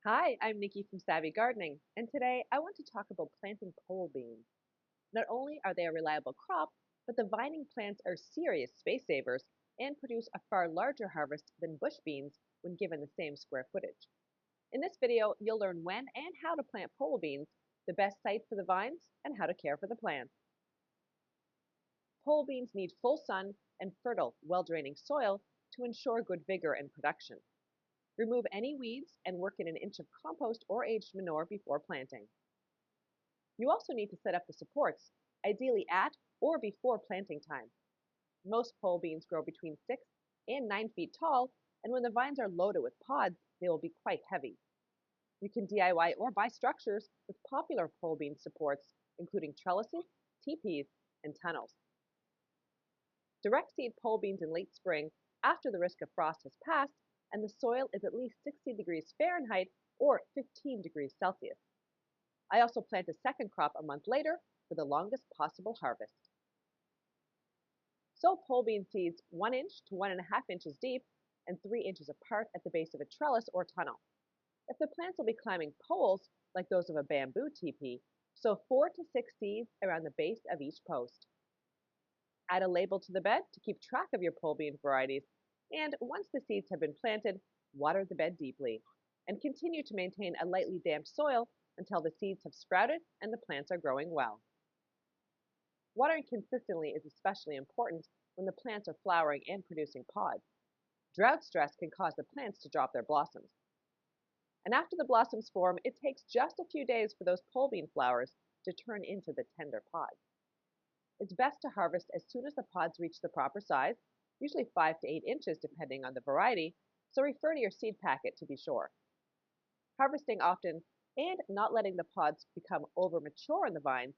Hi, I'm Nikki from Savvy Gardening, and today I want to talk about planting pole beans. Not only are they a reliable crop, but the vining plants are serious space savers and produce a far larger harvest than bush beans when given the same square footage. In this video, you'll learn when and how to plant pole beans, the best site for the vines, and how to care for the plants. Pole beans need full sun and fertile, well-draining soil to ensure good vigor and production. Remove any weeds and work in an inch of compost or aged manure before planting. You also need to set up the supports, ideally at or before planting time. Most pole beans grow between 6 and 9 feet tall, and when the vines are loaded with pods, they will be quite heavy. You can DIY or buy structures with popular pole bean supports, including trellises, teepees, and tunnels. Direct seed pole beans in late spring after the risk of frost has passed and the soil is at least 60 degrees Fahrenheit or 15 degrees Celsius. I also plant a second crop a month later for the longest possible harvest. Sow pole bean seeds 1 inch to 1.5 inches deep and 3 inches apart at the base of a trellis or tunnel. If the plants will be climbing poles, like those of a bamboo teepee, sow 4 to 6 seeds around the base of each post. Add a label to the bed to keep track of your pole bean varieties, and once the seeds have been planted, water the bed deeply, and continue to maintain a lightly damp soil until the seeds have sprouted and the plants are growing well. Watering consistently is especially important when the plants are flowering and producing pods. Drought stress can cause the plants to drop their blossoms. And after the blossoms form, it takes just a few days for those pole bean flowers to turn into the tender pods. It's best to harvest as soon as the pods reach the proper size, usually 5 to 8 inches depending on the variety, so refer to your seed packet to be sure. Harvesting often and not letting the pods become over mature in the vines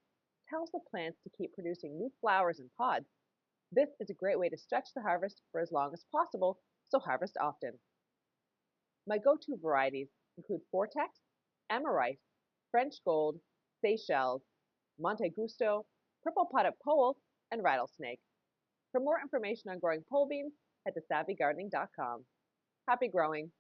tells the plants to keep producing new flowers and pods. This is a great way to stretch the harvest for as long as possible, so harvest often. My go-to varieties include Vortex, Amorite, French Gold, Seychelles, Monte Gusto, Purple Potted Pole, and Rattlesnake. For more information on growing pole beans, head to savvygardening.com. Happy growing!